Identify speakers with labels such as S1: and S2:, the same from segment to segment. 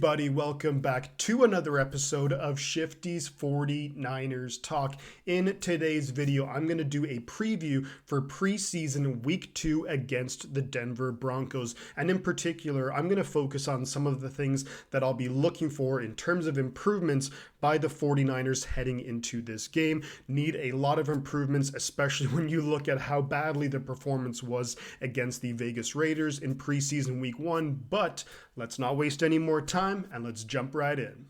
S1: everybody, welcome back to another episode of Shifty's 49ers Talk. In today's video, I'm going to do a preview for preseason week 2 against the Denver Broncos. And in particular, I'm going to focus on some of the things that I'll be looking for in terms of improvements by the 49ers heading into this game. Need a lot of improvements, especially when you look at how badly the performance was against the Vegas Raiders in preseason week 1. But let's not waste any more time and let's jump right in.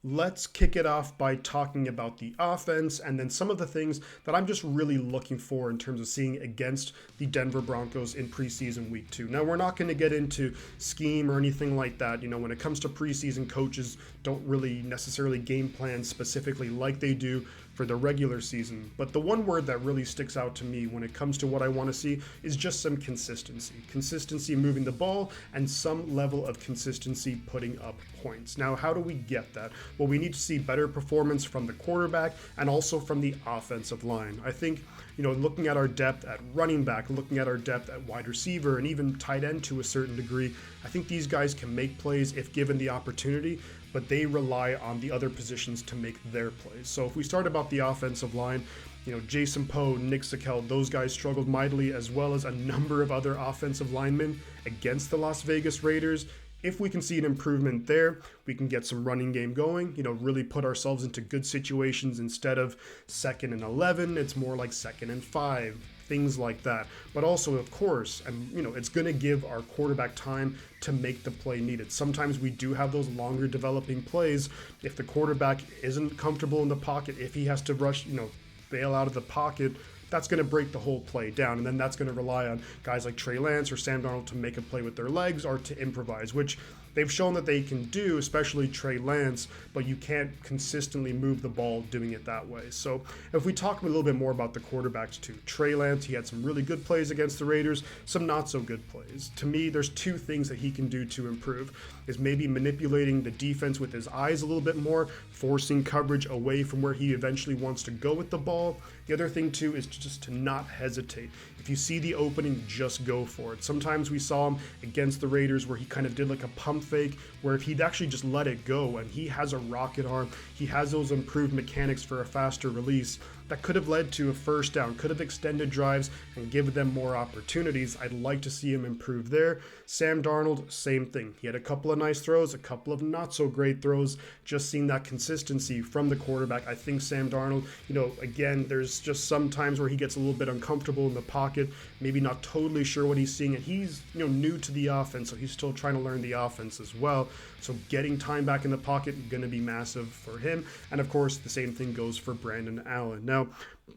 S1: Let's kick it off by talking about the offense and then some of the things that I'm just really looking for in terms of seeing against the Denver Broncos in preseason week 2. Now, we're not going to get into scheme or anything like that. You know, when it comes to preseason, coaches don't really necessarily game plan specifically like they do for the regular season. But the one word that really sticks out to me when it comes to what I want to see is just some consistency. Consistency moving the ball and some level of consistency putting up points. Now, how do we get that? Well, we need to see better performance from the quarterback and also from the offensive line. I think, you know, looking at our depth at running back, looking at our depth at wide receiver, and even tight end to a certain degree, I think these guys can make plays if given the opportunity, but they rely on the other positions to make their plays. So if we start about the offensive line, you know, Jason Poe, Nick Zakelj, those guys struggled mightily, as well as a number of other offensive linemen against the Las Vegas Raiders. If we can see an improvement there, we can get some running game going, you know, really put ourselves into good situations. Instead of 2nd and 11, it's more like 2nd and 5, things like that. But also, of course, and you know, it's going to give our quarterback time to make the play needed. Sometimes we do have those longer developing plays. If the quarterback isn't comfortable in the pocket, if he has to rush, you know, bail out of the pocket, that's going to break the whole play down. And then that's going to rely on guys like Trey Lance or Sam Darnold to make a play with their legs or to improvise, which they've shown that they can do, especially Trey Lance, but you can't consistently move the ball doing it that way. So if we talk a little bit more about the quarterbacks too, Trey Lance, he had some really good plays against the Raiders, some not so good plays. To me, there's two things that he can do to improve, is maybe manipulating the defense with his eyes a little bit more, forcing coverage away from where he eventually wants to go with the ball. The other thing too is just to not hesitate. If you see the opening, just go for it. Sometimes we saw him against the Raiders where he kind of did like a pump fake, where if he'd actually just let it go, and he has a rocket arm, he has those improved mechanics for a faster release, that could have led to a first down, could have extended drives and given them more opportunities. I'd like to see him improve there. Sam Darnold, same thing. He had a couple of nice throws, a couple of not so great throws, just seeing that consistency from the quarterback. I think Sam Darnold, you know, again, there's just some times where he gets a little bit uncomfortable in the pocket, maybe not totally sure what he's seeing, and he's, you know, new to the offense, so he's still trying to learn the offense as well. So getting time back in the pocket, going to be massive for him. And of course, the same thing goes for Brandon Allen. Now,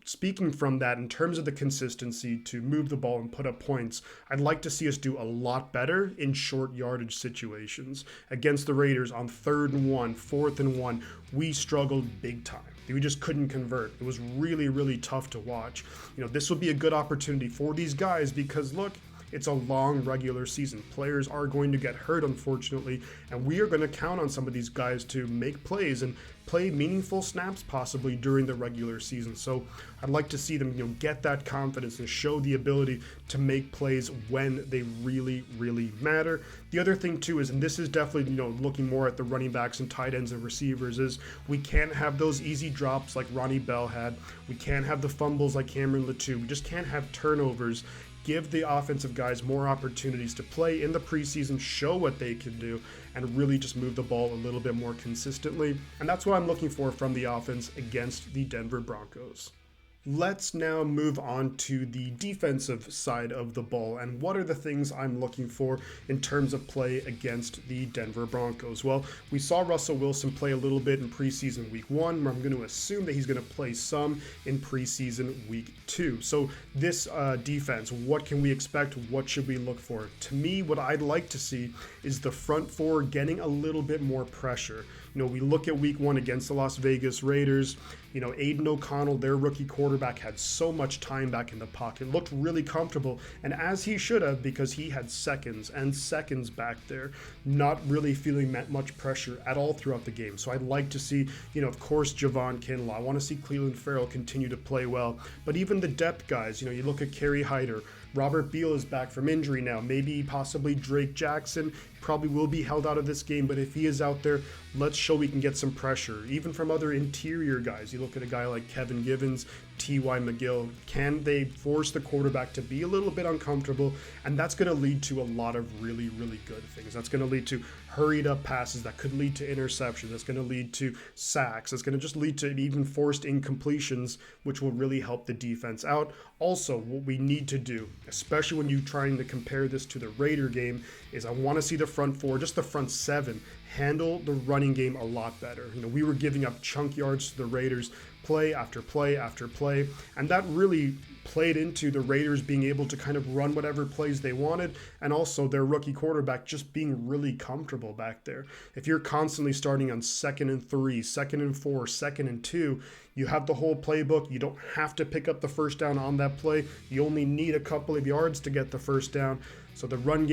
S1: speaking from that, in terms of the consistency to move the ball and put up points, I'd like to see us do a lot better in short yardage situations. Against the Raiders on 3rd and 1, 4th and 1, we struggled big time. We just couldn't convert. It was really, really tough to watch. You know, this would be a good opportunity for these guys because, look, it's a long regular season. Players are going to get hurt, unfortunately, and we are going to count on some of these guys to make plays and play meaningful snaps possibly during the regular season. So I'd like to see them, you know, get that confidence and show the ability to make plays when they really, really matter. The other thing too is, and this is definitely, you know, looking more at the running backs and tight ends and receivers, is we can't have those easy drops like Ronnie Bell had. We can't have the fumbles like Cameron Latou. We just can't have turnovers. Give the offensive guys more opportunities to play in the preseason, show what they can do, and really just move the ball a little bit more consistently. And that's what I'm looking for from the offense against the Denver Broncos. Let's now move on to the defensive side of the ball, and what are the things I'm looking for in terms of play against the Denver Broncos? Well, we saw Russell Wilson play a little bit in preseason week 1. I'm going to assume that he's going to play some in preseason week 2. So this defense, what can we expect? What should we look for? To me, what I'd like to see is the front four getting a little bit more pressure. You know, we look at week 1 against the Las Vegas Raiders. You know, Aiden O'Connell, their rookie quarterback, had so much time back in the pocket, looked really comfortable, and as he should have, because he had seconds and seconds back there, not really feeling much pressure at all throughout the game. So I'd like to see, you know, of course, Javon Kinlaw. I want to see Cleveland Farrell continue to play well, but even the depth guys, you know, you look at Kerry Hyder, Robert Beal is back from injury now. Maybe possibly Drake Jackson. probably will be held out of this game, but if he is out there, let's show we can get some pressure, even from other interior guys. You look at a guy like Kevin Givens, T.Y. McGill. Can they force the quarterback to be a little bit uncomfortable? And that's going to lead to a lot of really, really good things. That's going to lead to hurried up passes that could lead to interceptions. That's going to lead to sacks. That's going to just lead to even forced incompletions, which will really help the defense out. Also, what we need to do, especially when you're trying to compare this to the Raider game, is I want to see the front four, just the front seven, handle the running game a lot better. We were giving up chunk yards to the Raiders play after play after play, and that really played into the Raiders being able to kind of run whatever plays they wanted, and also their rookie quarterback just being really comfortable back there. If you're constantly starting on 2nd and 3, 2nd and 4, 2nd and 2, you have the whole playbook. You don't have to pick up the first down on that play. You only need a couple of yards to get the first down. So the run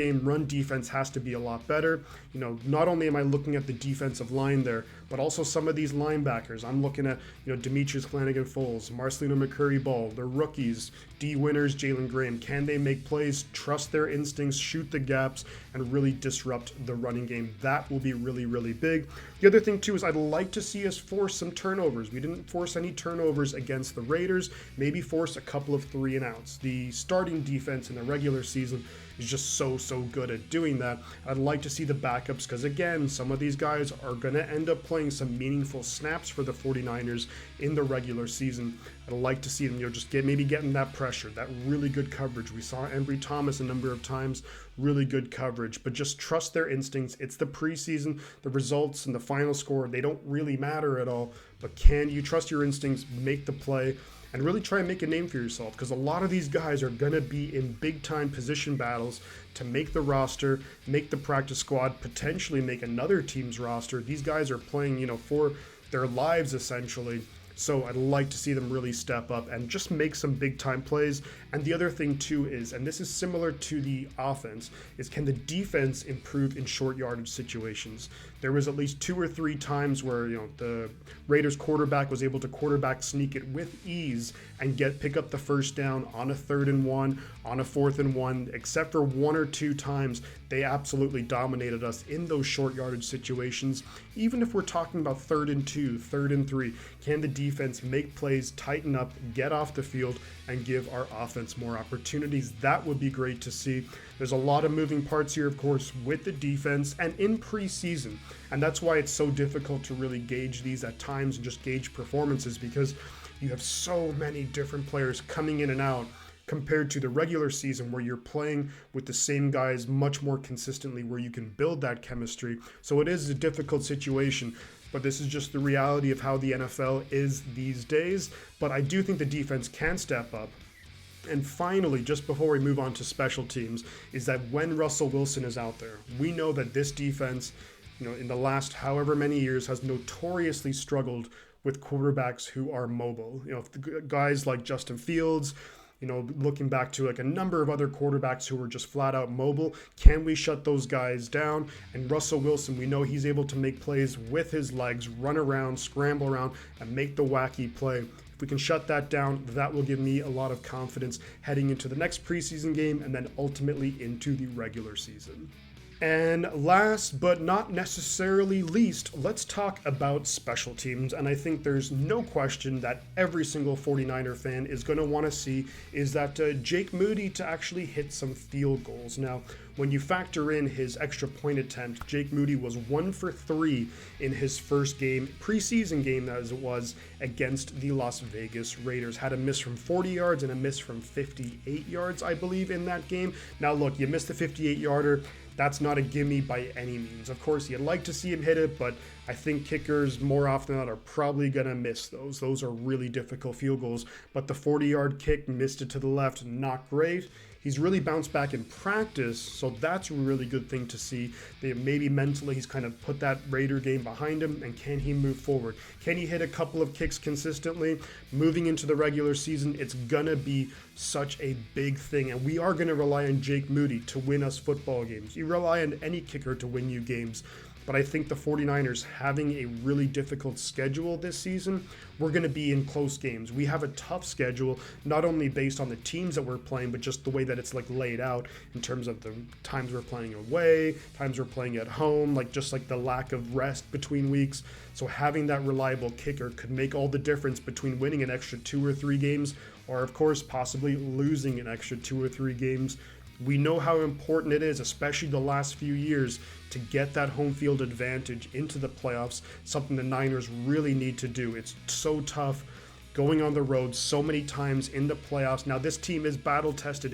S1: defense has to be a lot better. Not only am I looking at the defensive line there, but also some of these linebackers. I'm looking at, Demetrius Flanagan-Foles, Marcelino McCurry-Ball, the rookies, D. Winters, Jalen Graham. Can they make plays, trust their instincts, shoot the gaps, and really disrupt the running game? That will be really, really big. The other thing, too, is I'd like to see us force some turnovers. We didn't force any turnovers against the Raiders. Maybe force a couple of 3-and-outs. The starting defense in the regular season is just so good at doing that. I'd like to see the backups, because again, some of these guys are going to end up playing some meaningful snaps for the 49ers in the regular season. I'd like to see them, just getting that pressure, that really good coverage. We saw Embry Thomas a number of times, really good coverage, but just trust their instincts. It's the preseason, the results and the final score, they don't really matter at all, but can you trust your instincts, make the play, and really try and make a name for yourself, because a lot of these guys are going to be in big-time position battles to make the roster, make the practice squad, potentially make another team's roster. These guys are playing, for their lives, essentially. So I'd like to see them really step up and just make some big-time plays. And the other thing, too, is, and this is similar to the offense, is can the defense improve in short yardage situations? There was at least 2 or 3 times where, the Raiders quarterback was able to quarterback sneak it with ease and pick up the first down on a 3rd and 1, on a 4th and 1, except for 1 or 2 times. They absolutely dominated us in those short yardage situations. Even if we're talking about 3rd and 2, 3rd and 3, can the defense make plays, tighten up, get off the field, and give our offense more opportunities? That would be great to see. There's a lot of moving parts here, of course, with the defense and in preseason. And that's why it's so difficult to really gauge these at times and just gauge performances, because you have so many different players coming in and out compared to the regular season, where you're playing with the same guys much more consistently, where you can build that chemistry. So it is a difficult situation, but this is just the reality of how the NFL is these days. But I do think the defense can step up. And finally, just before we move on to special teams, is that when Russell Wilson is out there, we know that this defense, in the last however many years, has notoriously struggled with quarterbacks who are mobile. Guys like Justin Fields, looking back to like a number of other quarterbacks who were just flat out mobile. Can we shut those guys down? And Russell Wilson, we know he's able to make plays with his legs, run around, scramble around, and make the wacky play. If we can shut that down, that will give me a lot of confidence heading into the next preseason game and then ultimately into the regular season. And last but not necessarily least, let's talk about special teams. And I think there's no question that every single 49er fan is going to want to see is that Jake Moody to actually hit some field goals. Now, when you factor in his extra point attempt, Jake Moody was 1 for 3 in his first game, preseason game as it was, against the Las Vegas Raiders. Had a miss from 40 yards and a miss from 58 yards, I believe, in that game. Now, look, you missed the 58-yarder. That's not a gimme by any means. Of course, you'd like to see him hit it, but I think kickers more often than not are probably going to miss those. Those are really difficult field goals. But the 40-yard kick, missed it to the left, not great. He's really bounced back in practice, so that's a really good thing to see. Maybe mentally he's kind of put that Raider game behind him, and can he move forward? Can he hit a couple of kicks consistently? Moving into the regular season, it's going to be such a big thing, and we are going to rely on Jake Moody to win us football games. You rely on any kicker to win you games. but I think the 49ers having a really difficult schedule this season, we're going to be in close games. We have a tough schedule, not only based on the teams that we're playing, but just the way that it's like laid out in terms of the times we're playing away, times we're playing at home, like just like the lack of rest between weeks. So having that reliable kicker could make all the difference between winning an extra 2 or 3 games, or of course possibly losing an extra 2 or 3 games. We know how important it is, especially the last few years, to get that home field advantage into the playoffs, something the Niners really need to do. It's so tough going on the road so many times in the playoffs. Now, this team is battle tested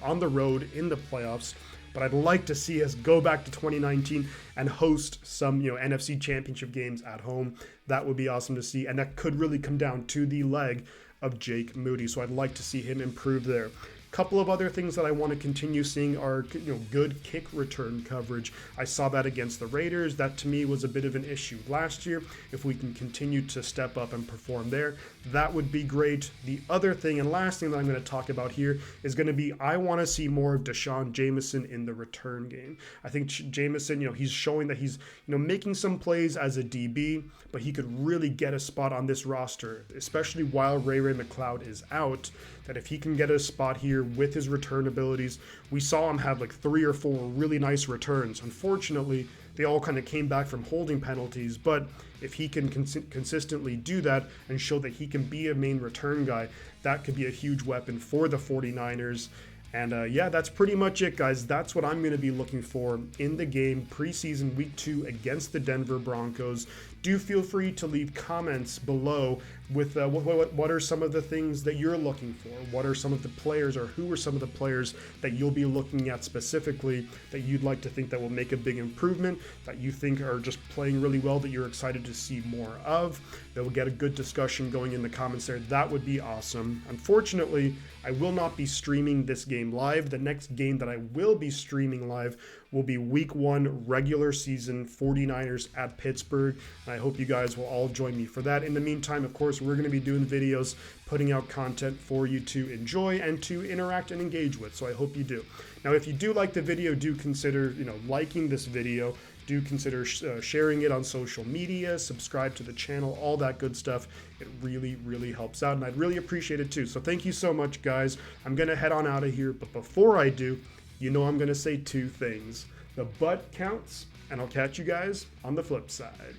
S1: on the road in the playoffs, but I'd like to see us go back to 2019 and host some, NFC Championship games at home. That would be awesome to see, and that could really come down to the leg of Jake Moody. So I'd like to see him improve there. Couple of other things that I want to continue seeing are good kick return coverage. I saw that against the Raiders. That to me was a bit of an issue last year. If we can continue to step up and perform there, that would be great. The other thing and last thing that I'm going to talk about here is going to be I want to see more of Deshaun Jameson in the return game. I think Jameson, he's showing that he's making some plays as a DB, but he could really get a spot on this roster, especially while Ray McCloud is out. That if he can get a spot here with his return abilities, we saw him have like 3 or 4 really nice returns. Unfortunately, they all kind of came back from holding penalties, but if he can consistently do that and show that he can be a main return guy, that could be a huge weapon for the 49ers. And that's pretty much it, guys. That's what I'm going to be looking for in the game preseason week 2 against the Denver Broncos. Do feel free to leave comments below with what are some of the things that you're looking for? What are some of the players, or who are some of the players that you'll be looking at specifically that you'd like to think that will make a big improvement, that you think are just playing really well, that you're excited to see more of, that will get a good discussion going in the comments there. That would be awesome. Unfortunately, I will not be streaming this game live. The next game that I will be streaming live will be week 1 regular season 49ers at Pittsburgh. And I hope you guys will all join me for that. In the meantime, of course, we're going to be doing videos, putting out content for you to enjoy and to interact and engage with. So I hope you do. Now, if you do like the video, do consider, liking this video. Do consider sharing it on social media, subscribe to the channel, all that good stuff. It really, really helps out, and I'd really appreciate it too. So thank you so much, guys. I'm going to head on out of here, but before I do, I'm going to say 2 things. The butt counts, and I'll catch you guys on the flip side.